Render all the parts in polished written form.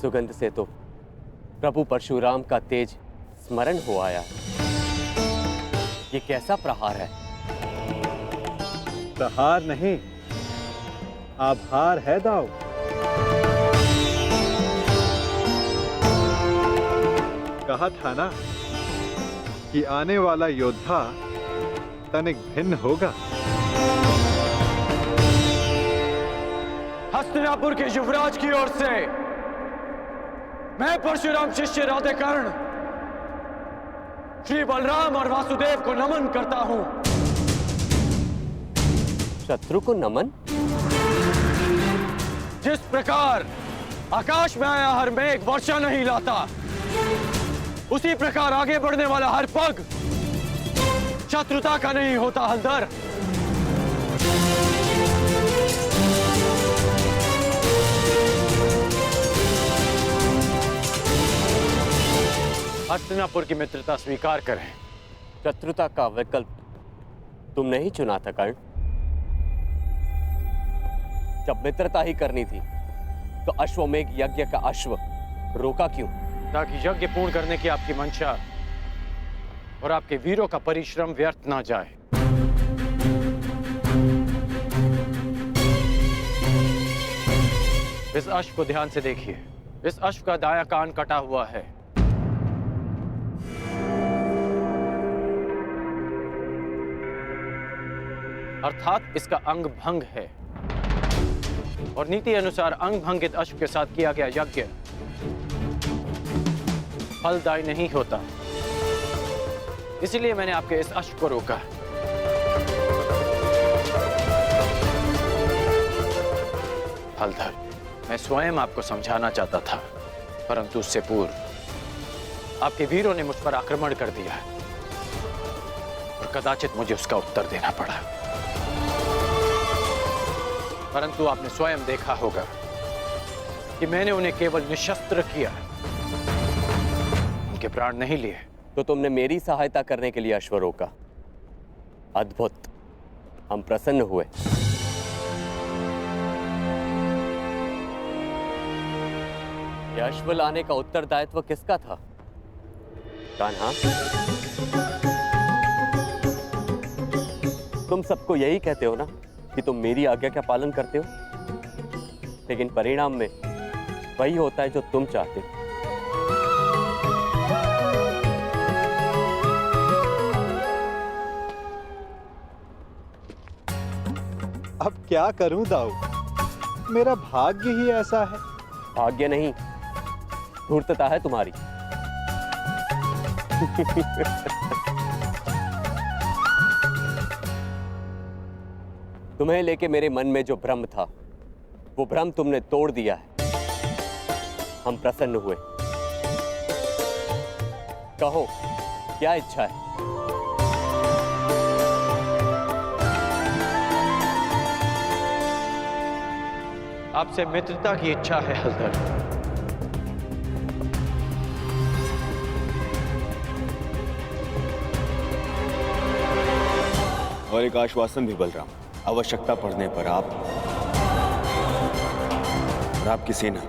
सुगंध से तो प्रभु परशुराम का तेज स्मरण हो आया। ये कैसा प्रहार है? प्रहार नहीं, आभार है दाऊ। कहा था ना कि आने वाला योद्धा तनिक भिन्न होगा। हस्तिनापुर के युवराज की ओर से मैं परशुराम शिष्य राधेकर्ण श्री बलराम और वासुदेव को नमन करता हूं। शत्रु को नमन? जिस प्रकार आकाश में आया हर मेघ वर्षा नहीं लाता, उसी प्रकार आगे बढ़ने वाला हर पग शत्रुता का नहीं होता हलधर। हस्तिनापुर की मित्रता स्वीकार करें। शत्रुता का विकल्प तुमने ही चुना था कर्ण। जब मित्रता ही करनी थी तो अश्वमेघ यज्ञ का अश्व रोका क्यों? ताकि यज्ञ पूर्ण करने की आपकी मंशा और आपके वीरों का परिश्रम व्यर्थ ना जाए। इस अश्व को ध्यान से देखिए। इस अश्व का दायां कान कटा हुआ है। अर्थात इसका अंग भंग है और नीति अनुसार अंग भंगित अश्व के साथ किया गया यज्ञ फलदायी नहीं होता। इसलिए मैंने आपके इस अश्व को रोका। हलधर, मैं स्वयं आपको समझाना चाहता था, परंतु उससे पूर्व आपके वीरों ने मुझ पर आक्रमण कर दिया और कदाचित मुझे उसका उत्तर देना पड़ा। परंतु आपने स्वयं देखा होगा कि मैंने उन्हें केवल निशस्त्र किया, उनके प्राण नहीं लिए। तो तुमने मेरी सहायता करने के लिए अश्व रोका। अद्भुत, हम प्रसन्न हुए। यह अश्व लाने का उत्तरदायित्व किसका था? कान्हा, तुम सबको यही कहते हो ना कि तुम मेरी आज्ञा का पालन करते हो, लेकिन परिणाम में वही होता है जो तुम चाहते हो। अब क्या करूं दाऊ, मेरा भाग्य ही ऐसा है। भाग्य नहीं, धूर्तता है तुम्हारी। तुम्हें लेके मेरे मन में जो भ्रम था, वो भ्रम तुमने तोड़ दिया है। हम प्रसन्न हुए। कहो, क्या इच्छा है? आपसे मित्रता की इच्छा है हलधर। और एक आश्वासन भी बलराम, आवश्यकता पड़ने पर आप और आपकी सेना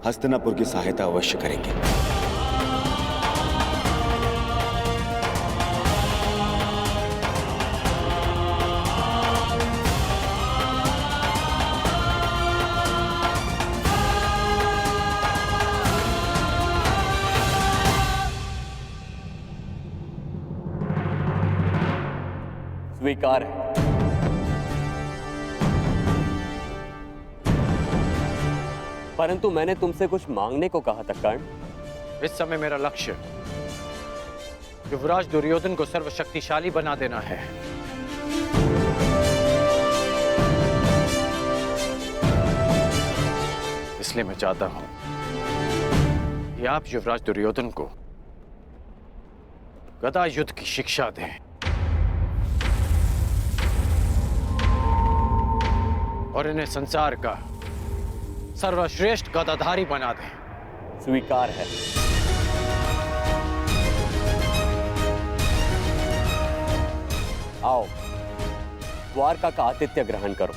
हस्तिनापुर की सहायता अवश्य करेंगे। स्वीकार है। परंतु मैंने तुमसे कुछ मांगने को कहा था कर्ण। इस समय मेरा लक्ष्य युवराज दुर्योधन को सर्वशक्तिशाली बना देना है। इसलिए मैं चाहता हूं कि आप युवराज दुर्योधन को गदा युद्ध की शिक्षा दें और इन्हें संसार का सर्वश्रेष्ठ गदाधारी बना दें। स्वीकार है। आओ, द्वारका का आतिथ्य ग्रहण करो।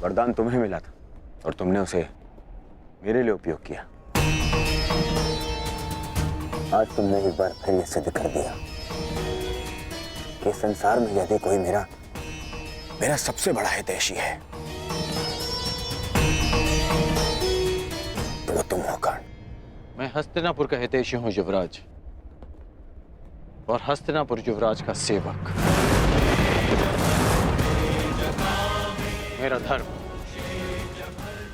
वरदान तुम्हें मिला था और तुमने उसे मेरे लिए उपयोग किया। आज तुमने एक बार फिर ये सिद्ध कर दिया कि संसार में यदि कोई मेरा सबसे बड़ा हितैषी है तो वो तुम हो कर्ण। मैं हस्तिनापुर का हितैषी हूं युवराज, और हस्तिनापुर युवराज का सेवक। मेरा धर्म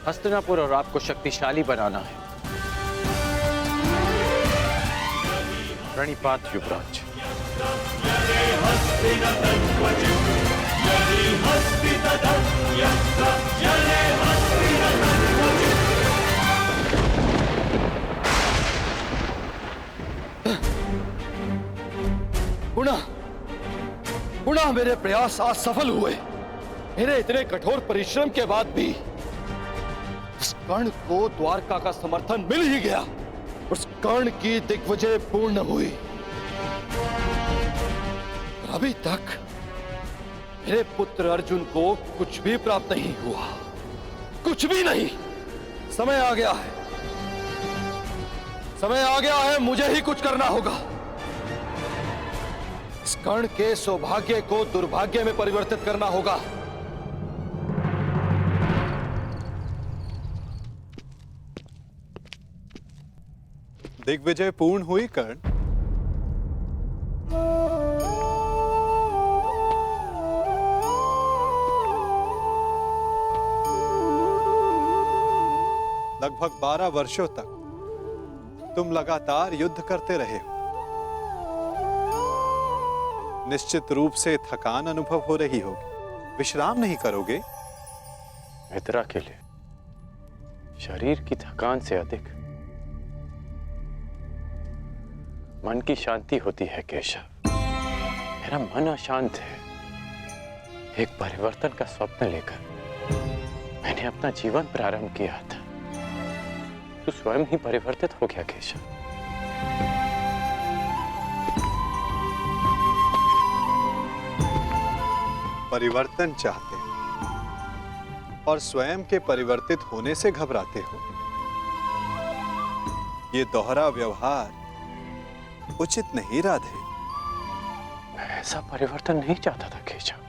हस्तिनापुर और आपको शक्तिशाली बनाना है। प्रणिपात युवराज। गुणा मेरे प्रयास आज सफल हुए। मेरे इतने कठोर परिश्रम के बाद भी उस कर्ण को द्वारका का समर्थन मिल ही गया। उस कर्ण की दिग्विजय पूर्ण हुई। अभी तक मेरे पुत्र अर्जुन को कुछ भी प्राप्त नहीं हुआ, कुछ भी नहीं। समय आ गया है, समय आ गया है, मुझे ही कुछ करना होगा। इस कर्ण के सौभाग्य को दुर्भाग्य में परिवर्तित करना होगा। दिग्विजय पूर्ण हुई कर्ण। लगभग 12 वर्षों तक तुम लगातार युद्ध करते रहे हो। निश्चित रूप से थकान अनुभव हो रही होगी। विश्राम नहीं करोगे? मित्रा के लिए शरीर की थकान से अधिक मन की शांति होती है केशव। मेरा मन अशांत है। एक परिवर्तन का स्वप्न लेकर मैंने अपना जीवन प्रारंभ किया था। तू स्वयं ही परिवर्तित हो गया केशव। परिवर्तन चाहते हो और स्वयं के परिवर्तित होने से घबराते हो। ये दोहरा व्यवहार उचित नहीं राधे। मैं ऐसा परिवर्तन नहीं चाहता था केशव।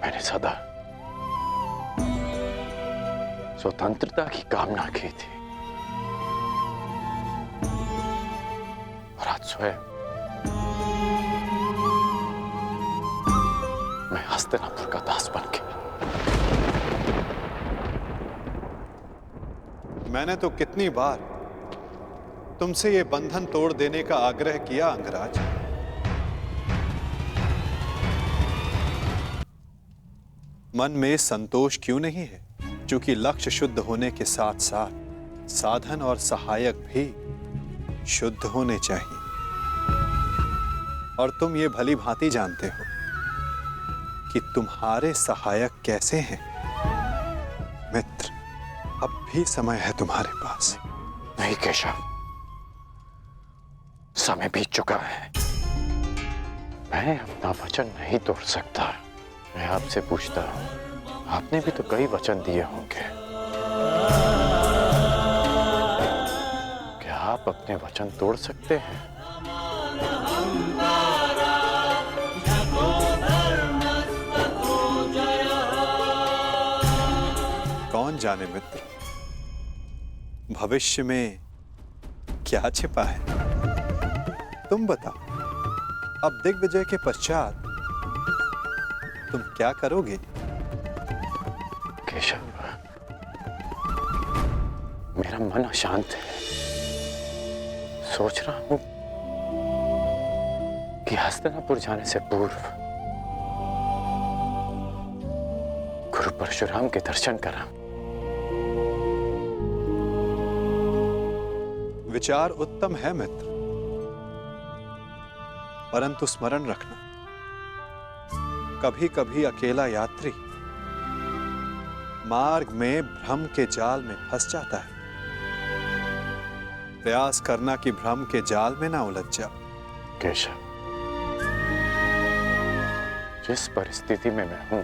मैंने सदा स्वतंत्रता की कामना की थी, और आज स्वयं मैं हस्तिनापुर का दास बन गया। मैंने तो कितनी बार तुमसे ये बंधन तोड़ देने का आग्रह किया अंगराज। मन में संतोष क्यों नहीं है? क्योंकि लक्ष्य शुद्ध होने के साथ साथ साधन और सहायक भी शुद्ध होने चाहिए। और तुम ये भली भांति जानते हो कि तुम्हारे सहायक कैसे हैं। मित्र, अब भी समय है तुम्हारे पास। नहीं केशव, समय बीत चुका है। मैं अपना वचन नहीं तोड़ सकता। मैं आपसे पूछता हूं, आपने भी तो कई वचन दिए होंगे। क्या आप अपने वचन तोड़ सकते हैं? कौन जाने मित्र, भविष्य में क्या छिपा है? तुम बताओ, अब दिग्विजय के पश्चात तुम क्या करोगे? केशव, मेरा मन अशांत है। सोच रहा हूं कि हस्तिनापुर जाने से पूर्व गुरु परशुराम के दर्शन करा। विचार उत्तम है मित्र, परंतु स्मरण रखना, कभी कभी अकेला यात्री मार्ग में भ्रम के जाल में फंस जाता है। प्रयास करना कि भ्रम के जाल में ना उलझ जाओ। केशव, जिस परिस्थिति में मैं हूं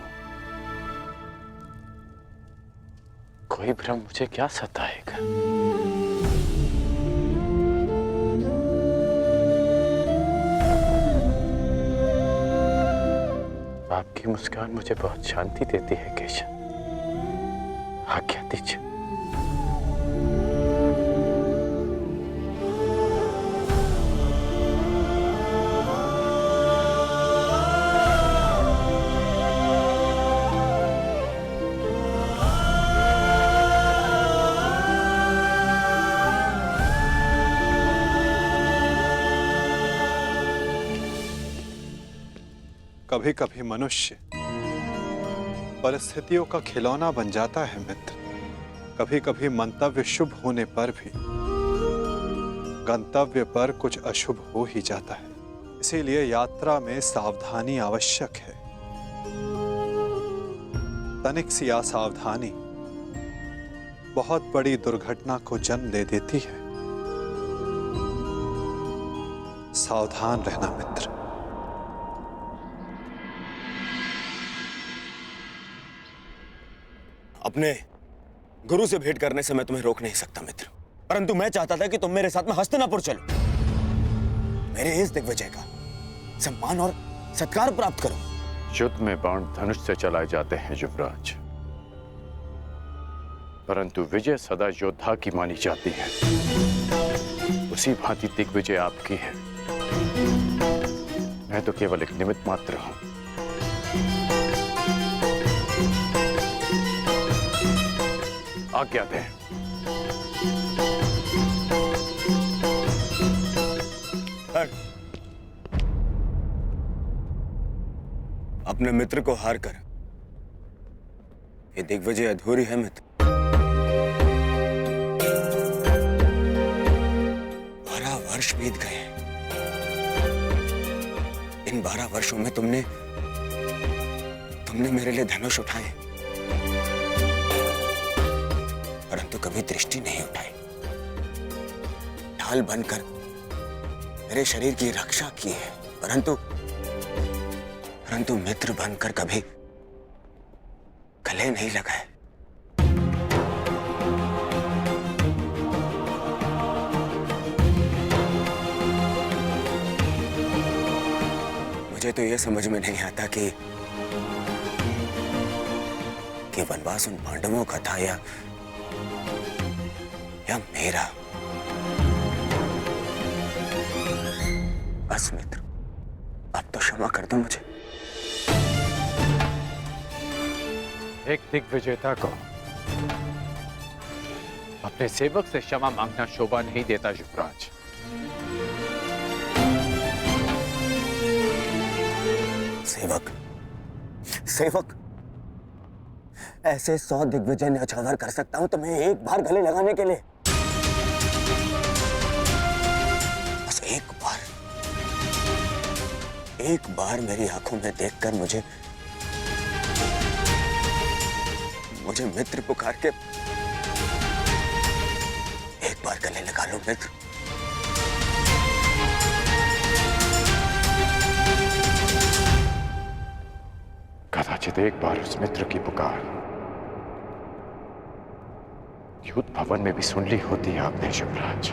कोई भ्रम मुझे क्या सताएगा? आपकी मुस्कान मुझे बहुत शांति देती है केशव। आज्ञा दीजिए। कभी कभी मनुष्य परिस्थितियों का खिलौना बन जाता है मित्र। कभी कभी मंतव्य शुभ होने पर भी गंतव्य पर कुछ अशुभ हो ही जाता है। इसीलिए यात्रा में सावधानी आवश्यक है। तनिक सी असावधानी बहुत बड़ी दुर्घटना को जन्म दे देती है। सावधान रहना मित्र। अपने गुरु से भेंट करने से मैं तुम्हें रोक नहीं सकता मित्र, परंतु मैं चाहता था कि तुम मेरे साथ में हस्तिनापुर चलो, मेरे इस दिग्विजय का सम्मान और सत्कार प्राप्त करो। युद्ध में बाण धनुष से चलाए जाते हैं युवराज, परंतु विजय सदा योद्धा की मानी जाती है। उसी भांति दिग्विजय आपकी है। मैं तो केवल एक निमित्त मात्र हूं। आज्ञा दें। अपने मित्र को हार कर ये दिग्विजय अधूरी है मित्र। 12 वर्ष बीत गए। इन 12 वर्षों में तुमने मेरे लिए धनुष उठाए, परंतु कभी दृष्टि नहीं उठाई। ढाल बनकर मेरे शरीर की रक्षा की है, परंतु मित्र बनकर कभी गले नहीं लगाए। मुझे तो यह समझ में नहीं आता कि वनवास उन पांडवों का था या मेरा। बस मित्र, अब तो क्षमा कर दो मुझे। एक दिग्विजेता को अपने सेवक से क्षमा मांगना शोभा नहीं देता युवराज। सेवक ऐसे 100 दिग्विजय न्यौछावर कर सकता हूं तो मैं एक बार गले लगाने के लिए, बस एक बार मेरी आंखों में देखकर मुझे मित्र पुकार के एक बार गले लगा लो मित्र। कदाचित एक बार उस मित्र की पुकार युद्ध भवन में भी सुन ली होती है आपने युवराज।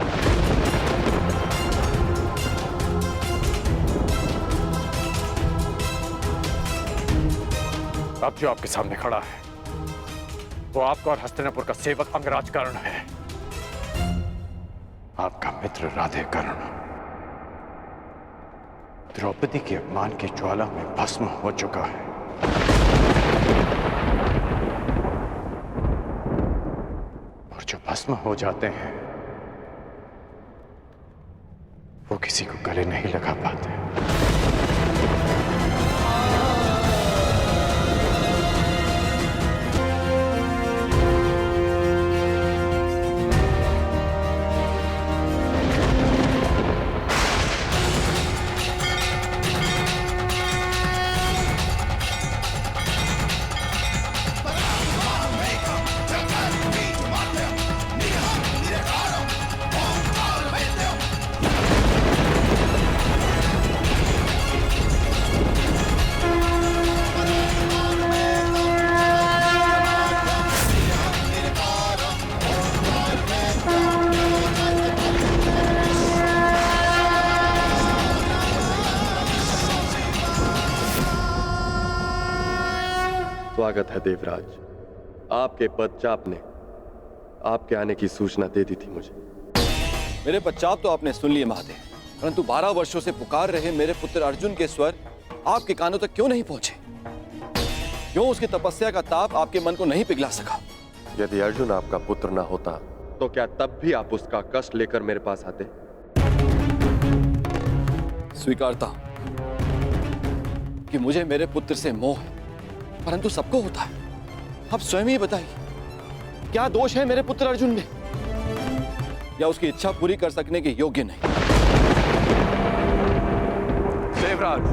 अब जो आपके सामने खड़ा है वो आपका और हस्तिनापुर का सेवक अंगराज कर्ण है, आपका मित्र राधे कर्ण। द्रौपदी के अपमान की ज्वाला में भस्म हो चुका है। और जो भस्म हो जाते हैं वो किसी को गले नहीं लगा पाते। स्वागत है देवराज। आपके पदचाप ने आपके आने की सूचना दे दी थी मुझे। मेरे पश्चात तो आपने सुन लिए महादेव, परंतु 12 वर्षों से पुकार रहे मेरे पुत्र अर्जुन के स्वर आपके कानों तक क्यों नहीं पहुंचे? क्यों उसकी तपस्या का ताप आपके मन को नहीं पिघला सका? यदि अर्जुन आपका पुत्र ना होता तो क्या तब भी आप उसका कष्ट लेकर मेरे पास आते? स्वीकारता हूं कि मुझे मेरे पुत्र से मोह है, परंतु सबको होता है। आप स्वयं ही बताइए, क्या दोष है मेरे पुत्र अर्जुन में, या उसकी इच्छा पूरी कर सकने के योग्य नहीं? देवराज,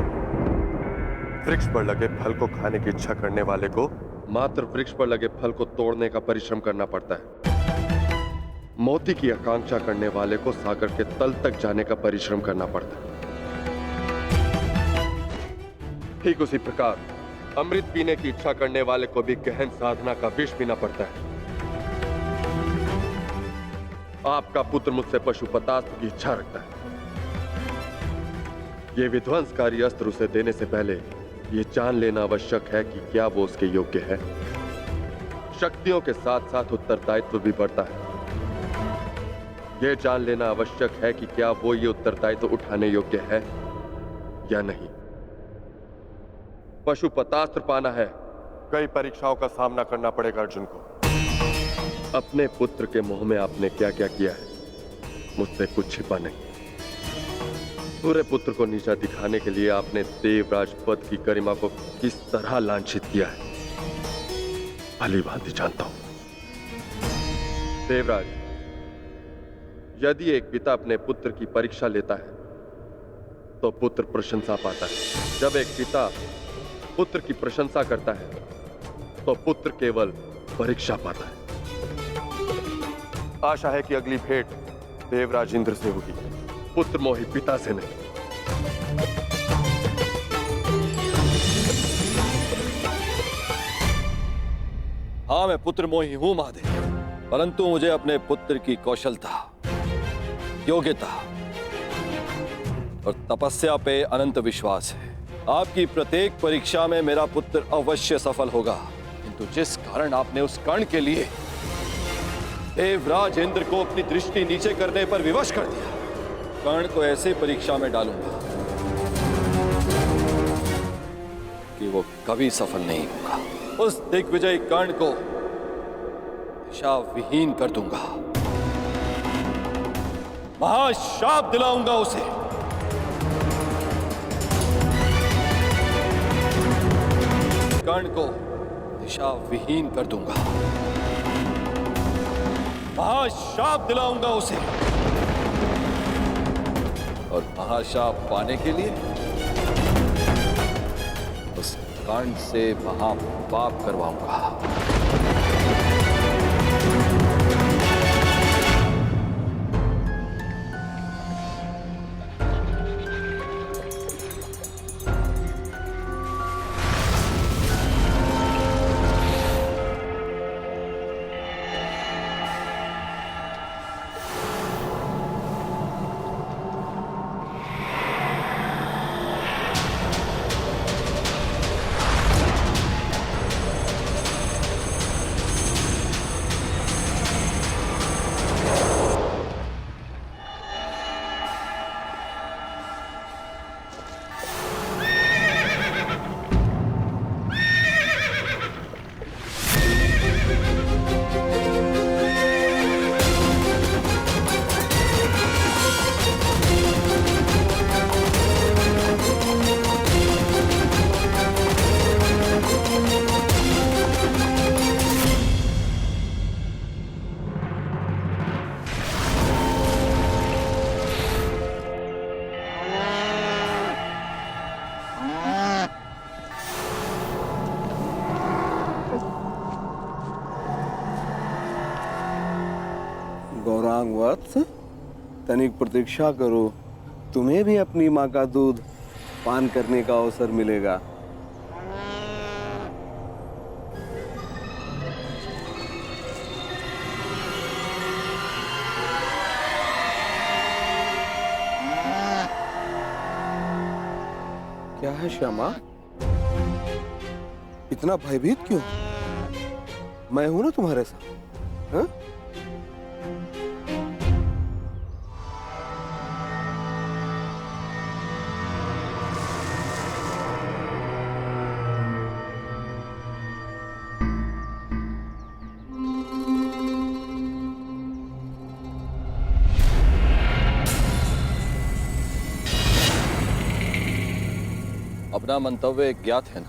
वृक्ष पर लगे फल को खाने की इच्छा करने वाले को मात्र वृक्ष पर लगे फल को तोड़ने का परिश्रम करना पड़ता है। मोती की आकांक्षा करने वाले को सागर के तल तक जाने का परिश्रम करना पड़ता है। ठीक उसी प्रकार अमृत पीने की इच्छा करने वाले को भी गहन साधना का विष पीना पड़ता है। आपका पुत्र मुझसे पशुपतास्त्र की इच्छा रखता है। यह विध्वंसकारी अस्त्र उसे देने से पहले यह जान लेना आवश्यक है कि क्या वो उसके योग्य है। शक्तियों के साथ साथ उत्तरदायित्व भी बढ़ता है। यह जान लेना आवश्यक है कि क्या वो ये उत्तरदायित्व उठाने योग्य है या नहीं। पशुपतास्त्र पाना है, कई परीक्षाओं का सामना करना पड़ेगा अर्जुन को। अपने पुत्र के मोह में आपने क्या क्या किया है, मुझसे कुछ छिपा नहीं। पूरे पुत्र को नीचा दिखाने के लिए आपने देवराज पद की गरिमा को किस तरह लांछित किया है, भली भांति जानता हूं। देवराज, यदि एक पिता अपने पुत्र की परीक्षा लेता है तो पुत्र प्रशंसा पाता है। जब एक पिता पुत्र की प्रशंसा करता है तो पुत्र केवल परीक्षा पाता है। आशा है कि अगली भेंट देवराज इंद्र से होगी, पुत्र मोही पिता से नहीं। हाँ, मैं पुत्र मोही हूं महादेव, परंतु मुझे अपने पुत्र की कौशलता, योग्यता और तपस्या पे अनंत विश्वास है। आपकी प्रत्येक परीक्षा में मेरा पुत्र अवश्य सफल होगा। किंतु जिस कारण आपने उस कर्ण के लिए देवराज इंद्र को अपनी दृष्टि नीचे करने पर विवश कर दिया, कर्ण को ऐसे परीक्षा में डालूंगा कि वो कभी सफल नहीं होगा। उस दिग्विजय कर्ण को दिशा विहीन कर दूंगा, महाशाप दिलाऊंगा उसे। कर्ण को दिशा विहीन कर दूंगा, महाशाप दिलाऊंगा उसे। और महाशाप पाने के लिए उस कर्ण से महापाप करवाऊंगा। गौरांग वत्स, तनिक प्रतीक्षा करो, तुम्हें भी अपनी माँ का दूध पान करने का अवसर मिलेगा। क्या है श्यामा, इतना भयभीत क्यों? मैं हूं ना तुम्हारे साथ। हाँ? अपना मंतव्य ज्ञात है ना?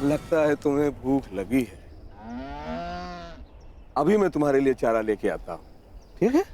लगता है तुम्हें भूख लगी है। अभी मैं तुम्हारे लिए चारा लेके आता हूं, ठीक है?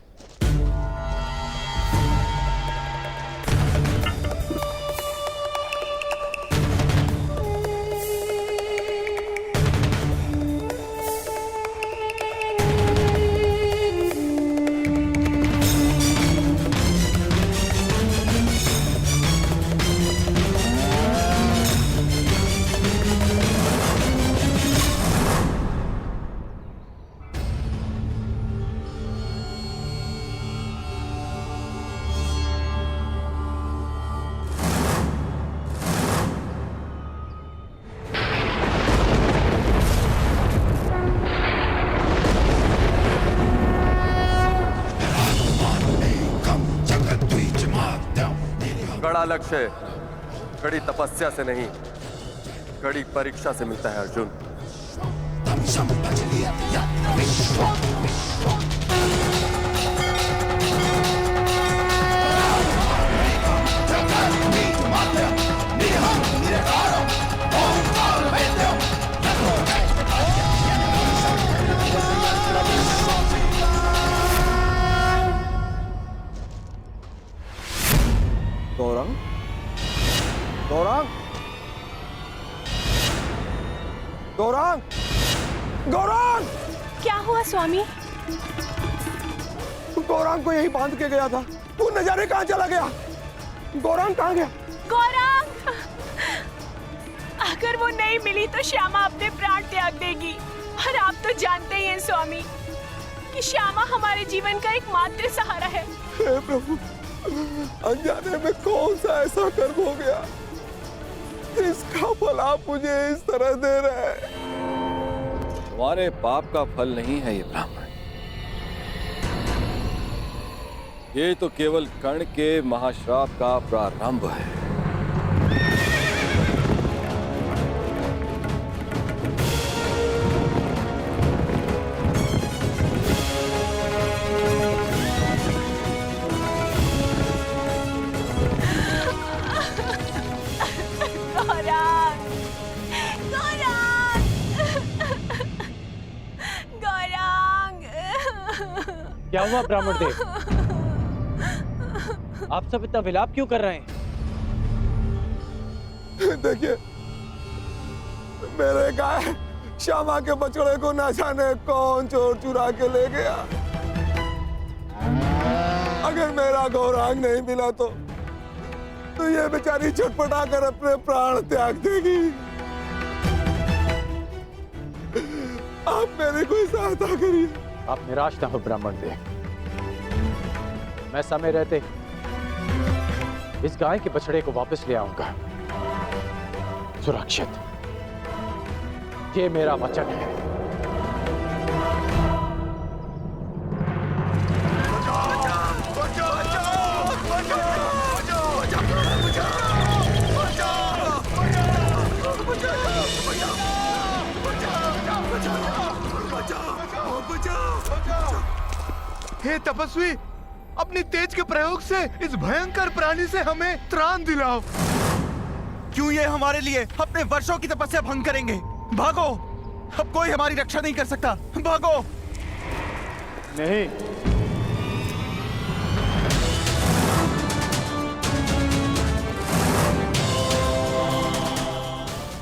कड़ा लक्ष्य कड़ी तपस्या से नहीं, कड़ी परीक्षा से मिलता है अर्जुन। गौरांग, गौरांग, गौरांग, गौरांग! क्या हुआ स्वामी? गौरांग को यही बांध के गया था, वो न जाने कहां चला गया। गौरांग कहां गया? गौरांग! अगर वो नहीं मिली तो श्यामा अपने प्राण त्याग देगी। और आप तो जानते ही हैं स्वामी कि श्यामा हमारे जीवन का एकमात्र सहारा है। हे प्रभु, अनजाने में कौन सा ऐसा कर्म हो गया जिसका फल आप मुझे इस तरह दे रहे हैं? तुम्हारे पाप का फल नहीं है ये ब्राह्मण, ये तो केवल कर्ण के महाश्राप का प्रारंभ है। क्या हुआ ब्राह्मण देव? आप सब इतना विलाप क्यों कर रहे हैं? देखिए, मेरे गाय श्यामा के बछड़े को ना जाने कौन चोर चुरा के ले गया। अगर मेरा गौरांग नहीं मिला तो ये बेचारी छटपटा कर अपने प्राण त्याग देगी। आप मेरी कोई सहायता करिए। आप निराश ना हो ब्राह्मण देव, मैं समय रहते इस गाय के बछड़े को वापस ले आऊंगा सुरक्षित। ये मेरा वचन है। हे तपस्वी, अपनी तेज के प्रयोग से इस भयंकर प्राणी से हमें त्राण दिलाओ। क्यों ये हमारे लिए अपने वर्षों की तपस्या भंग करेंगे? भागो, अब कोई हमारी रक्षा नहीं कर सकता। भागो। नहीं,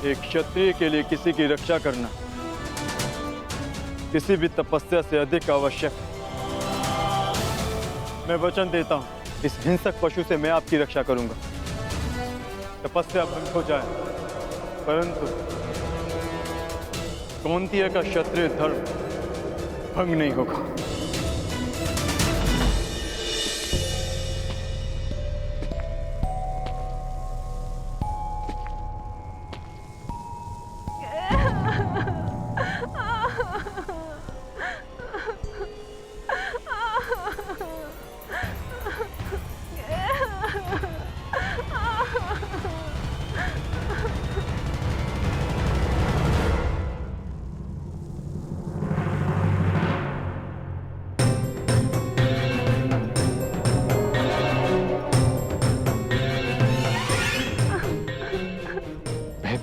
एक क्षत्रिय के लिए किसी की रक्षा करना किसी भी तपस्या से अधिक आवश्यक है। मैं वचन देता हूं, इस हिंसक पशु से मैं आपकी रक्षा करूंगा। तपस्या भंग हो जाए, परंतु कौंतेय का क्षत्रिय धर्म भंग नहीं होगा।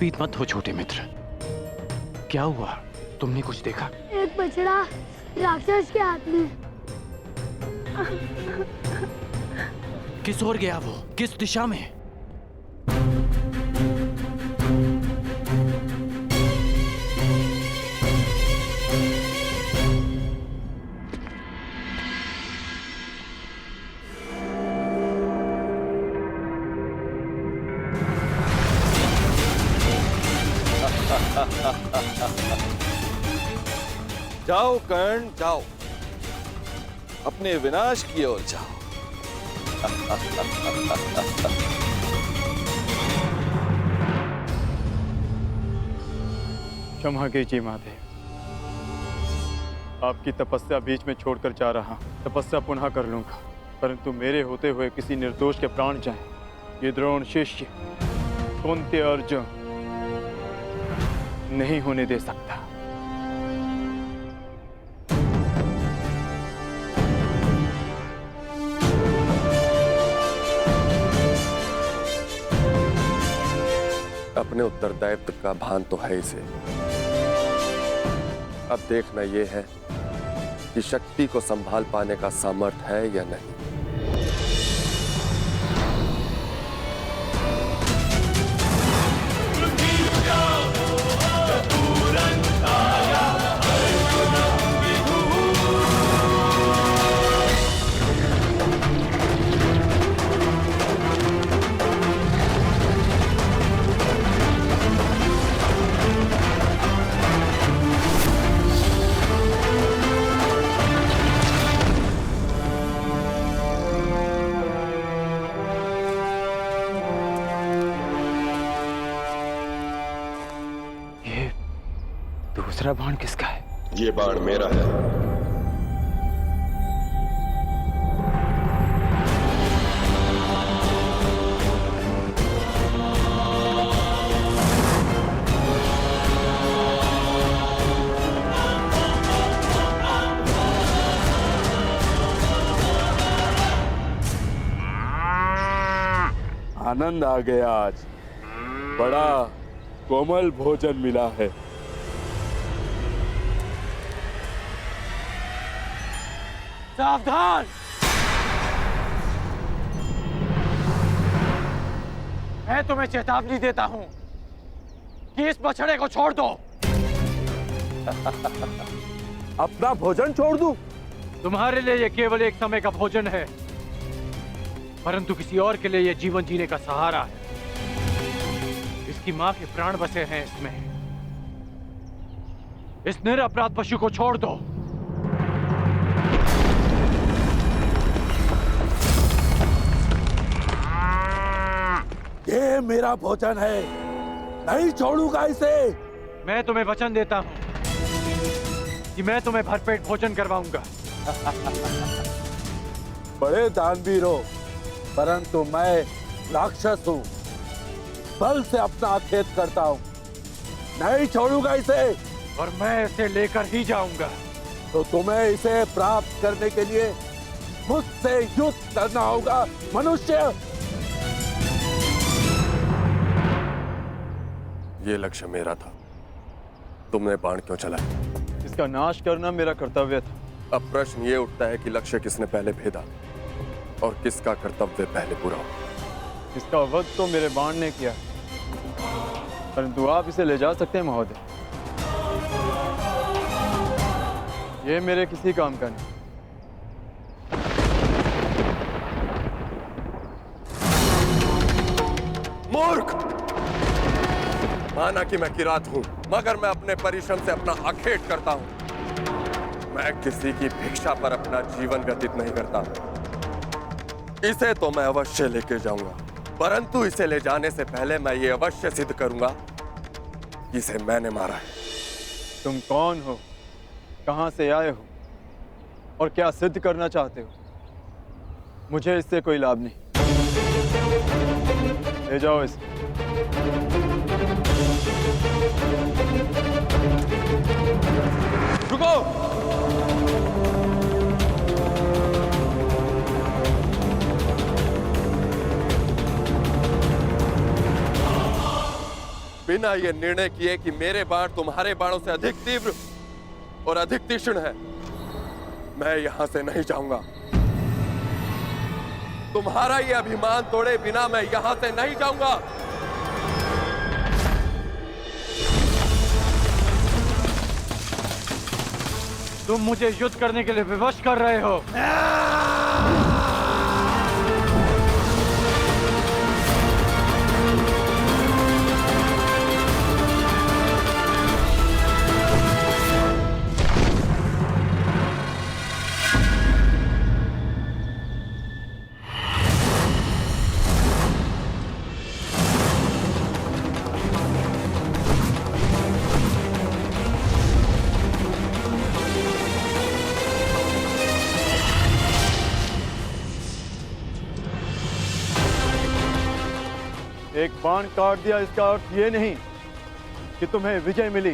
भयभीत मत हो छोटे मित्र। क्या हुआ? तुमने कुछ देखा? एक बछड़ा राक्षस के हाथ में। किस ओर गया वो? किस दिशा में? जाओ कर्ण, जाओ, अपने विनाश की ओर जाओ। क्षमा कीजिए महादेव, आपकी तपस्या बीच में छोड़कर जा रहा हूं। तपस्या पुनः कर लूंगा, परंतु मेरे होते हुए किसी निर्दोष के प्राण जाएं, ये द्रोण शिष्य कुंती अर्जुन नहीं होने दे सकता। अपने उत्तरदायित्व का भान तो है इसे। अब देखना यह है कि शक्ति को संभाल पाने का सामर्थ्य है या नहीं। दूसरा बाण किसका है? ये बाण मेरा है। आनंद आ गया आज, बड़ा कोमल भोजन मिला है। सावधान! मैं तुम्हें चेतावनी देता हूं कि इस बछड़े को छोड़ दो। अपना भोजन छोड़ दूं? तुम्हारे लिए यह केवल एक समय का भोजन है, परंतु किसी और के लिए यह जीवन जीने का सहारा है। इसकी मां के प्राण बसे हैं इसमें। इस निरपराध पशु को छोड़ दो। ये मेरा भोजन है, नहीं छोड़ूंगा इसे। मैं तुम्हें वचन देता हूं कि मैं तुम्हें भरपेट भोजन करवाऊंगा। बड़े दानवीर हो, परंतु मैं राक्षस हूं, बल से अपना खेत करता हूं, नहीं छोड़ूंगा इसे। और मैं इसे लेकर ही जाऊंगा। तो तुम्हें इसे प्राप्त करने के लिए मुझसे युद्ध करना होगा मनुष्य। ये लक्ष्य मेरा था, तुमने बाण क्यों चलाया? इसका नाश करना मेरा कर्तव्य था। अब प्रश्न ये उठता है कि लक्ष्य किसने पहले भेदा और किसका कर्तव्य पहले पूरा हो। इसका वध तो मेरे बाण ने किया, परंतु आप इसे ले जा सकते हैं महोदय। ये मेरे किसी काम का नहीं। मूर्ख! माना कि मैं किरात हूं, मगर मैं अपने परिश्रम से अपना अखेट करता हूं। मैं किसी की भिक्षा पर अपना जीवन व्यतीत नहीं करता। इसे तो मैं अवश्य लेके जाऊंगा, परंतु इसे ले जाने से पहले मैं ये अवश्य सिद्ध करूंगा कि इसे मैंने मारा है। तुम कौन हो, कहां से आए हो और क्या सिद्ध करना चाहते हो? मुझे इससे कोई लाभ नहीं। ले जाओ इसे। रुको! बिना ये निर्णय किए कि मेरे बाण तुम्हारे बाणों से अधिक तीव्र और अधिक तीक्ष्ण है, मैं यहां से नहीं जाऊंगा। तुम्हारा ये अभिमान तोड़े बिना मैं यहां से नहीं जाऊंगा। तुम मुझे युद्ध करने के लिए विवश कर रहे हो। एक बाण काट दिया इसका अर्थ ये नहीं कि तुम्हें विजय मिली।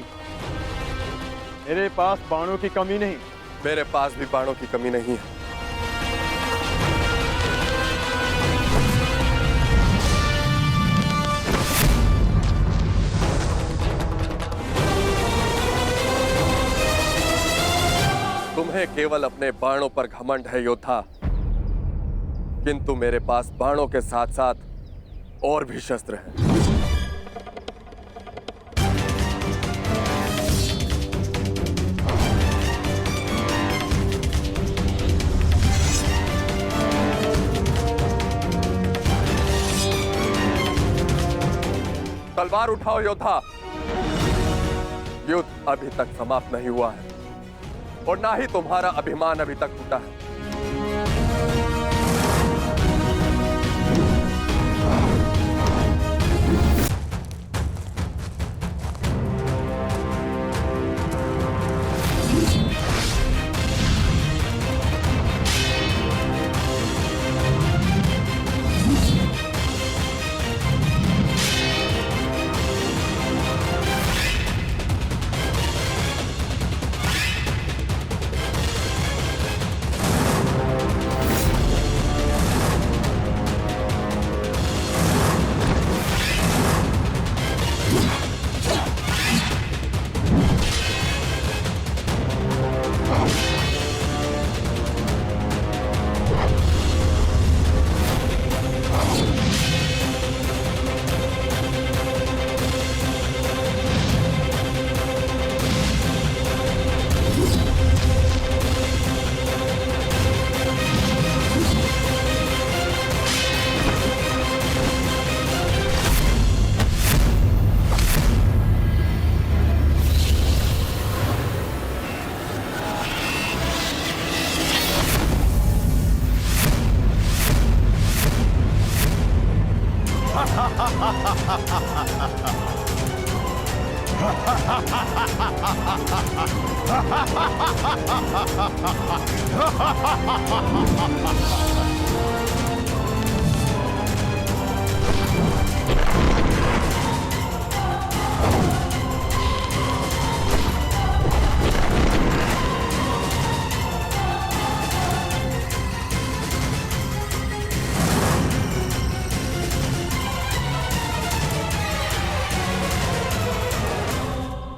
मेरे पास बाणों की कमी नहीं। मेरे पास भी बाणों की कमी नहीं है। तुम्हें केवल अपने बाणों पर घमंड है योद्धा, किंतु मेरे पास बाणों के साथ साथ और भी शस्त्र हैं। तलवार उठाओ योद्धा। युद्ध अभी तक समाप्त नहीं हुआ है और ना ही तुम्हारा अभिमान अभी तक टूटा है।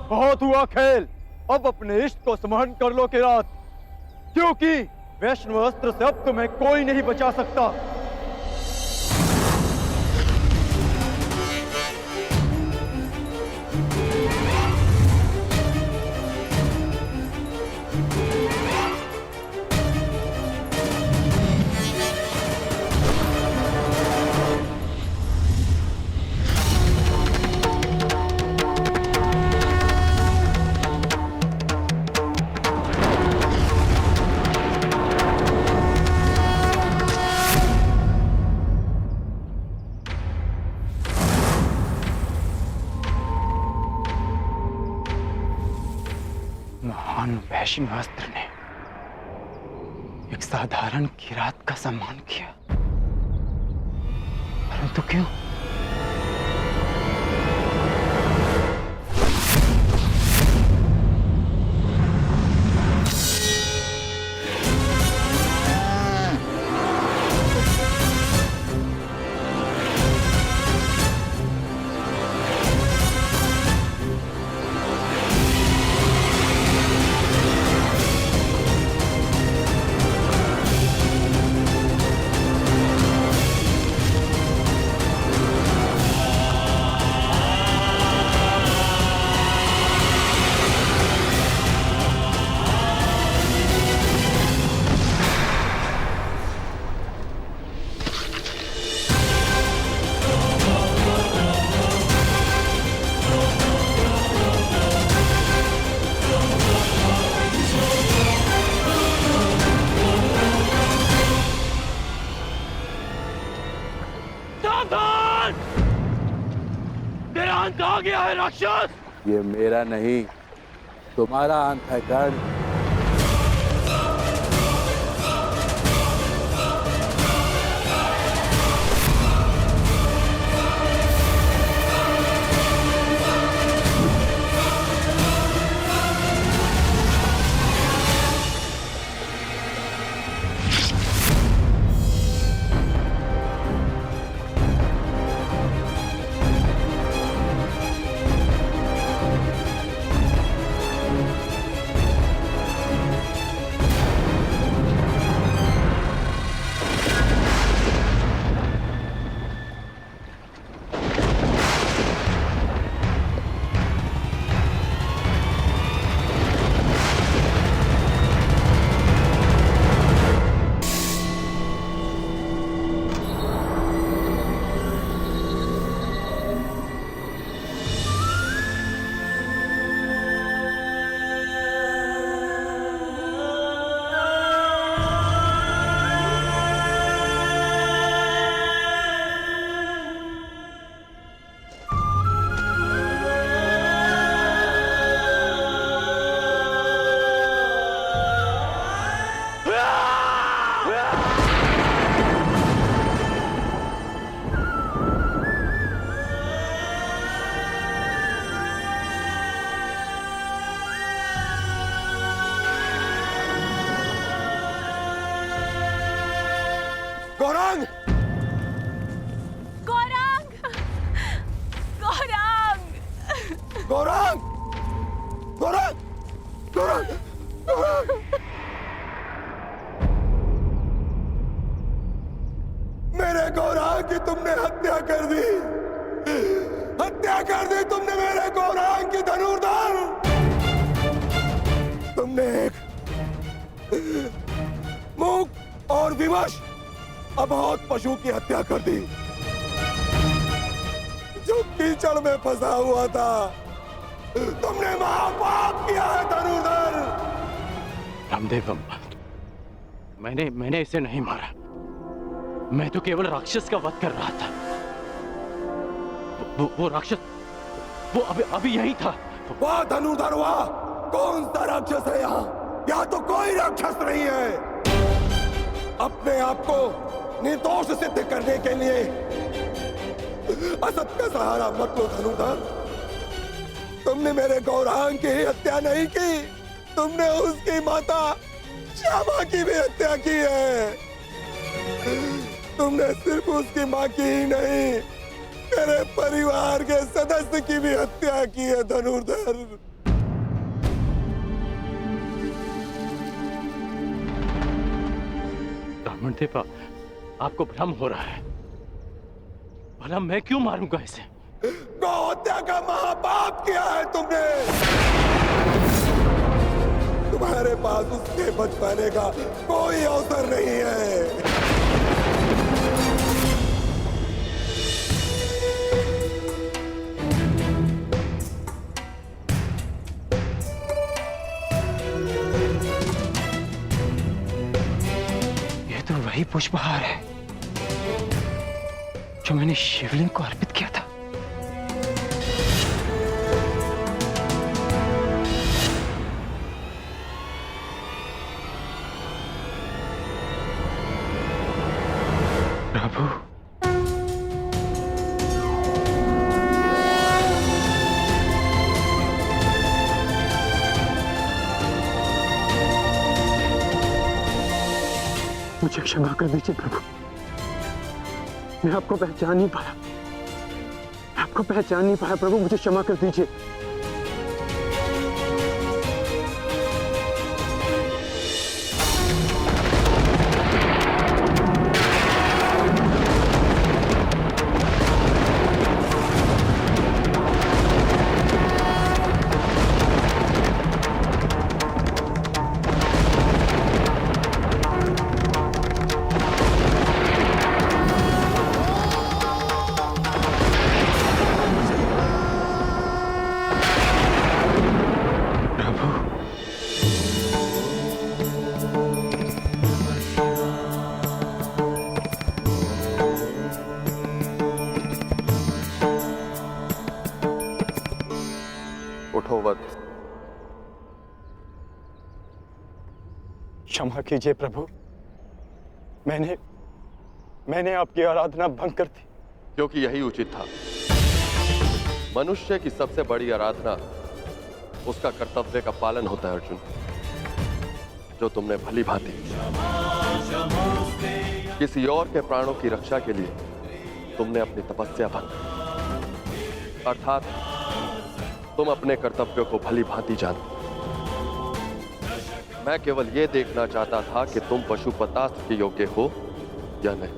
बहुत हुआ खेल, अब अपने इष्ट को स्मरण कर लो किरात, क्योंकि वैष्णव अस्त्र से अब तुम्हें कोई नहीं बचा सकता। महान वैष्णव अस्त्र ने एक साधारण किरात का सम्मान किया, परंतु क्यों? गया है राक्षस। ये मेरा नहीं, तुम्हारा अंत है कर्ण। गौरांग! गौरांग! गौरांग! गौरांग! गौरांग! गौरांग! गौरांग! मेरे गौरांग की तुमने हत्या कर दी। हत्या कर दी तुमने मेरे गौरांग की धनुर्धर। तुमने एक मूक और विवश अबोध पशु की हत्या कर दी जो कीचड़ में फंसा हुआ था। तुमने महापाप किया है धनुर्धर। रामदेव, मैंने इसे नहीं मारा। मैं तो केवल राक्षस का वध कर रहा था। वो राक्षस वो अभी यही था। वाह धनुर्धर वाह! कौन सा राक्षस है यहाँ तो कोई राक्षस नहीं है। अपने आप को निर्दोष सिद्ध करने के लिए असत का सहारा मत लो धनुर्धर। तुमने मेरे गौरांग की हत्या नहीं की, तुमने उसकी माता श्यामा की भी हत्या की है। तुमने सिर्फ उसकी मां की ही नहीं, मेरे परिवार के सदस्य की भी हत्या की है धनुर्धर। रामदेव, आपको भ्रम हो रहा है। भला मैं क्यों मारूंगा इसे? गौ हत्या का महापाप किया है तुमने। तुम्हारे पास उसके बच पाने का कोई अवसर नहीं है। ये तो वही पुष्पहार है जो मैंने शिवलिंग को अर्पित किया था। प्रभु, मुझे क्षमा कर दीजिए प्रभु। मैं आपको पहचान नहीं पाया। आपको पहचान नहीं पाया प्रभु, मुझे क्षमा कर दीजिए। क्षमा कीजिए प्रभु, मैंने आपकी आराधना भंग कर दी। क्योंकि यही उचित था। मनुष्य की सबसे बड़ी आराधना उसका कर्तव्य का पालन होता है अर्जुन, जो तुमने भली भांति किसी और के प्राणों की रक्षा के लिए तुमने अपनी तपस्या भंग, अर्थात तुम अपने कर्तव्यों को भली भांति जानते। मैं केवल यह देखना चाहता था कि तुम पशुपतास्त्र के योग्य हो या नहीं,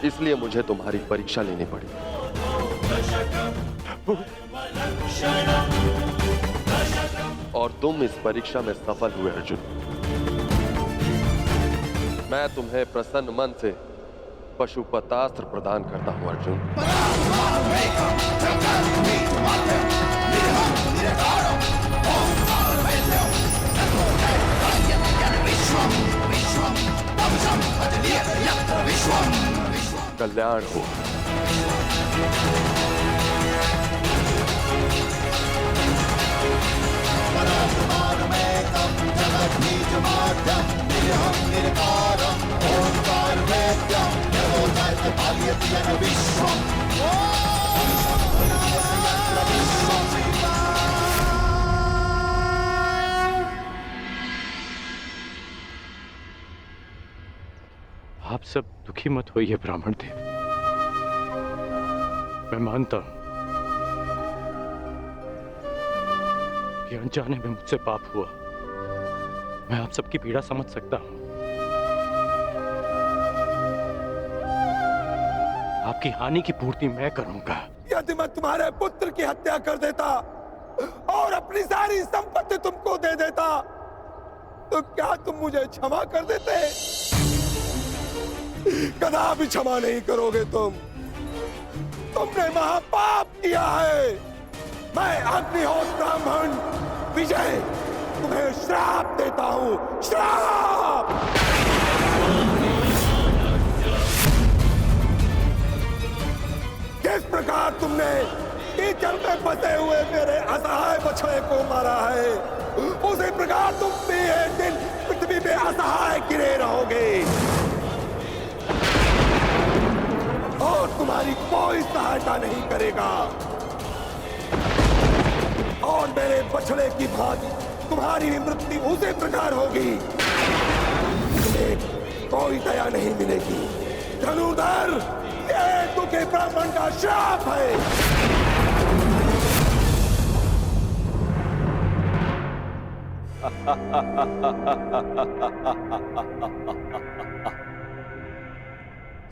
इसलिए मुझे तुम्हारी परीक्षा लेनी पड़ी। और तुम इस परीक्षा में सफल हुए अर्जुन। मैं तुम्हें प्रसन्न मन से पशुपतास्त्र प्रदान करता हूं अर्जुन। कल्याण हो। आप सब दुखी मत होइए ब्राह्मण देव। मैं मानता हूं कि अनजाने में मुझसे पाप हुआ। मैं आप सबकी पीड़ा समझ सकता हूं। आपकी हानि की पूर्ति मैं करूंगा। यदि मैं तुम्हारे पुत्र की हत्या कर देता और अपनी सारी संपत्ति तुमको दे देता, तो क्या तुम मुझे क्षमा कर देते? कदापि क्षमा नहीं करोगे तुम। तुमने महापाप किया है। मैं अग्निहोत्र ब्राह्मण विजय तुम्हें श्राप देता हूं, श्राप। किस प्रकार तुमने कीचड़ में फंसे हुए मेरे असहाय बछड़े को मारा है, उसी प्रकार तुम भी एक दिन पृथ्वी पे असहाय गिरे रहोगे और तुम्हारी कोई सहायता नहीं करेगा। और मेरे बछड़े की भांति तुम्हारी भी मृत्यु उसी प्रकार होगी। तुम्हें कोई दया नहीं मिलेगी। धनुर्धर, ये दुखी ब्राह्मण का श्राप है।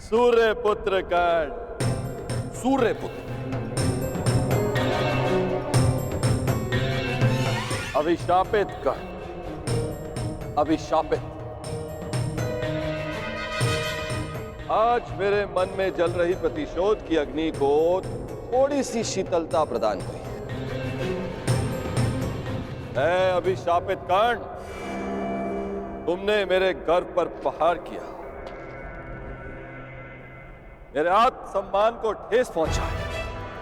सूर्य पुत्र कर्ण, सूर्य पुत्र, अभिशापित कर्ण, अभिशापित। आज मेरे मन में जल रही प्रतिशोध की अग्नि को थोड़ी सी शीतलता प्रदान करी है। अभिशापित कर्ण, तुमने मेरे गर्व पर प्रहार किया, मेरे आत्मसम्मान को ठेस पहुंचा,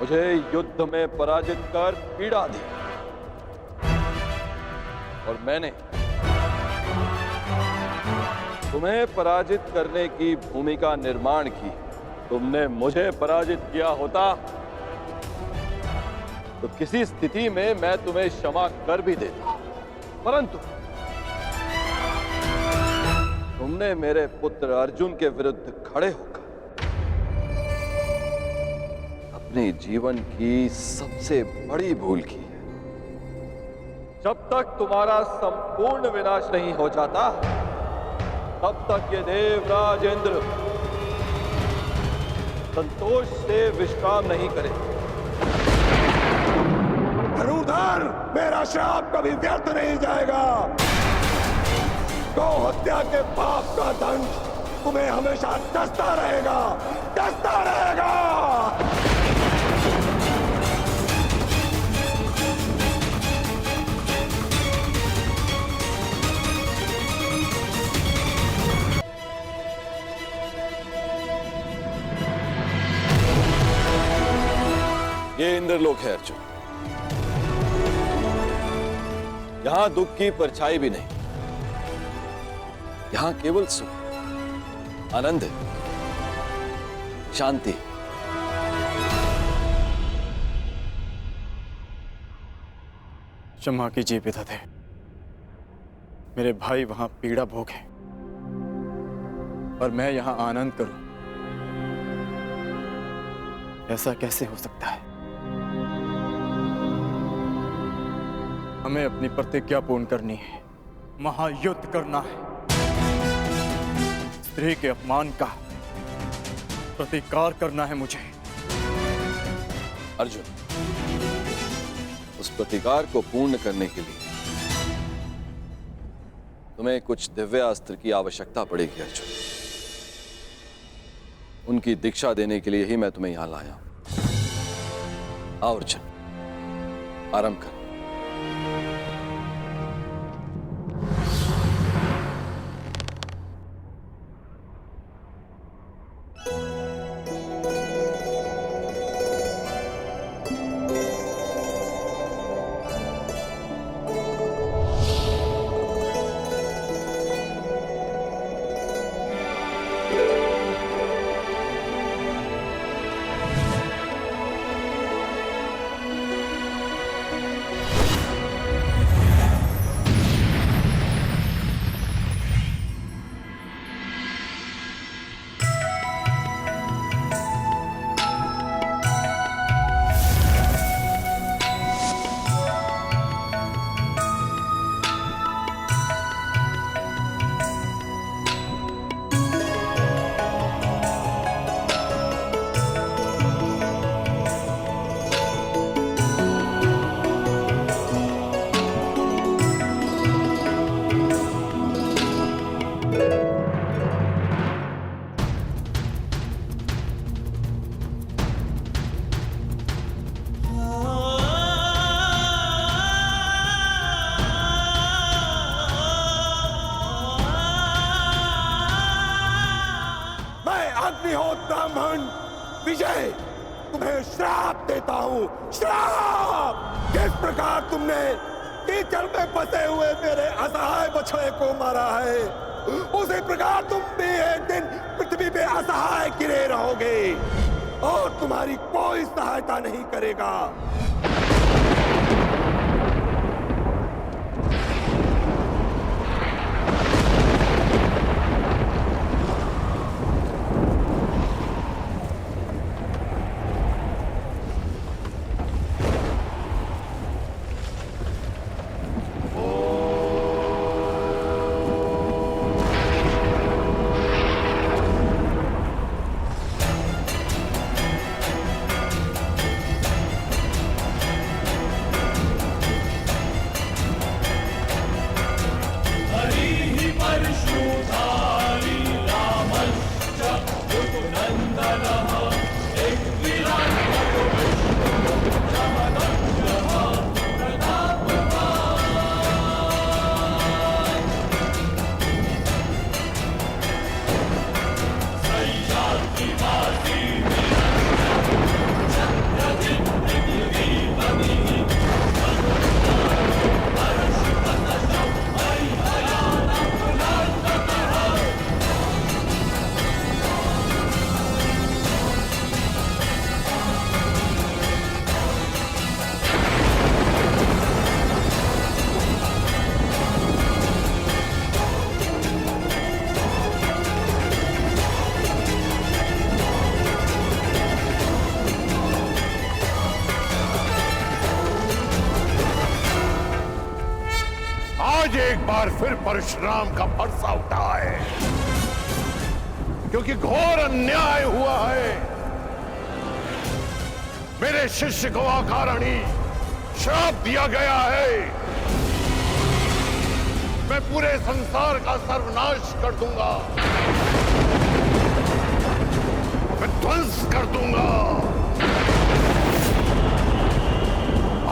मुझे युद्ध में पराजित कर पीड़ा दी, और मैंने तुम्हें पराजित करने की भूमिका निर्माण की। तुमने मुझे पराजित किया होता तो किसी स्थिति में मैं तुम्हें क्षमा कर भी देता, परंतु तुमने मेरे पुत्र अर्जुन के विरुद्ध खड़े होकर अपने जीवन की सबसे बड़ी भूल की है। जब तक तुम्हारा संपूर्ण विनाश नहीं हो जाता, तब तक ये देवराज इंद्र संतोष से विश्राम नहीं करे। धनुर्धर, मेरा श्राप कभी व्यर्थ नहीं जाएगा। गौ हत्या के पाप का दंड तुम्हें हमेशा डसता रहेगा, डसता रहेगा। ये इंद्रलोक है अर्जुन। यहां दुख की परछाई भी नहीं। यहां केवल सुख, आनंद है, शांति। क्षमा कीजिए पितादे, मेरे भाई वहां पीड़ा भोगे और मैं यहां आनंद करूं, ऐसा कैसे हो सकता है? हमें अपनी प्रतिज्ञा पूर्ण करनी है, महायुद्ध करना है। स्त्री के अपमान का प्रतिकार करना है मुझे। अर्जुन, उस प्रतिकार को पूर्ण करने के लिए तुम्हें कुछ दिव्य अस्त्र की आवश्यकता पड़ेगी अर्जुन। उनकी दीक्षा देने के लिए ही मैं तुम्हें यहां लाया हूं। आओ अर्जुन, आरंभ कर। ब्राह्मण विजय, तुम्हें श्राप देता हूं, श्राप। जिस प्रकार तुमने कीचड़ में फंसे हुए मेरे असहाय बछड़े को मारा है, उसी प्रकार तुम भी एक दिन पृथ्वी पे असहाय गिरे रहोगे और तुम्हारी कोई सहायता नहीं करेगा। एक बार फिर परशुराम का फरसा उठा है, क्योंकि घोर अन्याय हुआ है। मेरे शिष्य को अकारणी श्राप दिया गया है। मैं पूरे संसार का सर्वनाश कर दूंगा, मैं ध्वंस कर दूंगा।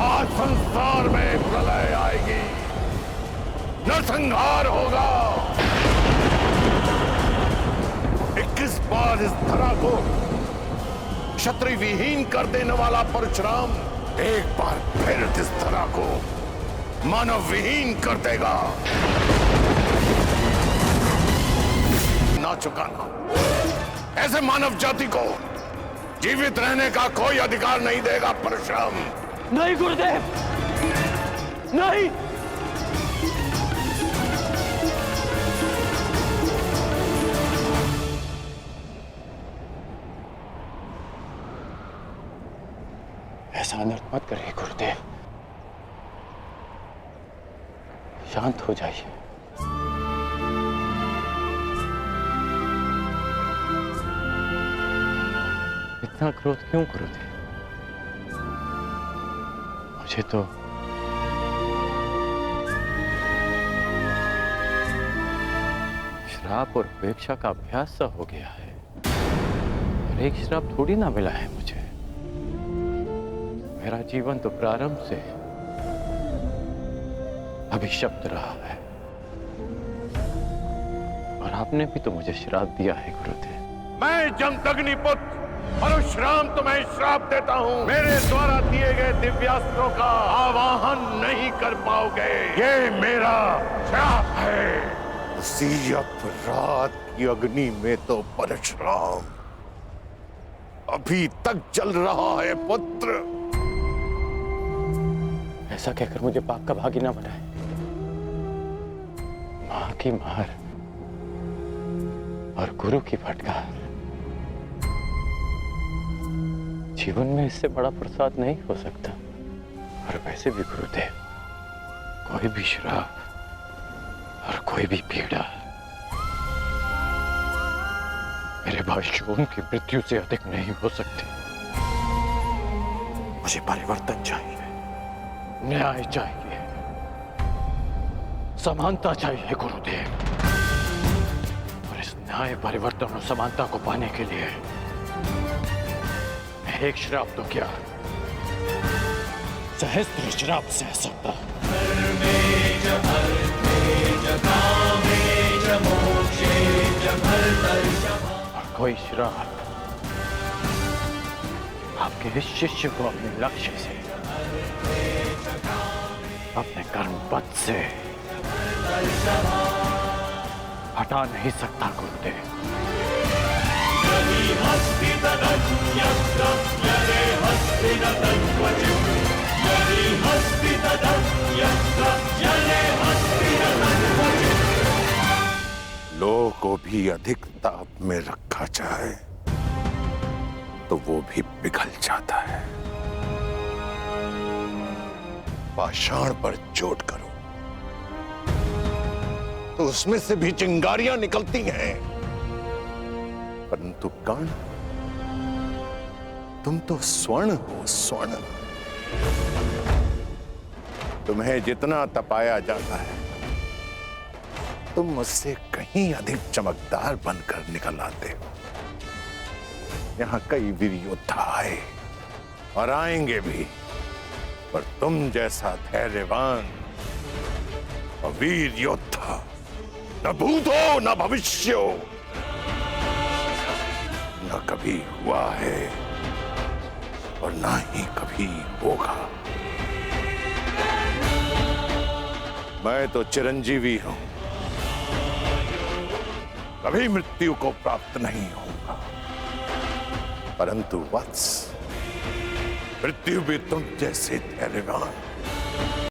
आज संसार में प्रलय आएगी, नरसंहार होगा। 21 बार इस धरा को क्षत्रिय विहीन कर देने वाला परशुराम एक बार फिर इस धरा को मानव विहीन कर देगा। चुकाना। ऐसे मानव जाति को जीवित रहने का कोई अधिकार नहीं देगा परशुराम। नहीं गुरुदेव, नहीं। ऐसा अनर्थ मत करिए गुरुदेव, शांत हो जाइए। इतना क्रोध क्यों गुरुदेव? मुझे तो श्राप और उपेक्षा का अभ्यास सा हो गया है, और एक श्राप थोड़ी ना मिला है मुझे। मेरा जीवन तो प्रारंभ से अभिशप्त रहा है, और आपने भी तो मुझे श्राप दिया है गुरुदेव। मैं जमदग्नि पुत्र परशुराम तुम्हें श्राप देता हूँ। मेरे द्वारा दिए गए दिव्यास्त्रों का आवाहन नहीं कर पाओगे। ये मेरा श्राप है। उसी अपराध की अग्नि में तो परशुराम अभी तक जल रहा है पुत्र। ऐसा कहकर मुझे पाप का भागी ना बनाए। मां की मार और गुरु की फटकार, जीवन में इससे बड़ा प्रसाद नहीं हो सकता। और वैसे भी गुरुदेव, कोई भी श्राप और कोई भी पीड़ा मेरे भाई शिवम की मृत्यु से अधिक नहीं हो सकती। मुझे परिवर्तन चाहिए, न्याय चाहिए, समानता चाहिए गुरुदेव। और इस न्याय, परिवर्तन और समानता को पाने के लिए मैं एक श्राप तो क्या, सहस्त्र श्राप सह सकता। और कोई श्राप आपके इस शिष्य को अपने लक्ष्य से, अपने कर्म पथ से हटा नहीं सकता गुरुदेव। लोह को भी अधिक ताप में रखा जाए तो वो भी पिघल जाता है। पाषाण पर चोट करो तो उसमें से भी चिंगारियां निकलती हैं, परंतु कर्ण, तुम तो स्वर्ण हो, स्वर्ण। तुम्हें जितना तपाया जाता है तुम मुझसे कहीं अधिक चमकदार बनकर निकल आते हो। यहां कई वीर योद्धा आए और आएंगे भी, पर तुम जैसा धैर्यवान और वीर योद्धा न भूत हो न भविष्य हो, न कभी हुआ है और ना ही कभी होगा। मैं तो चिरंजीवी हूं, कभी मृत्यु को प्राप्त नहीं होगा, परंतु वत्स, मृत्यु भी तुम जैसे धैर्यवान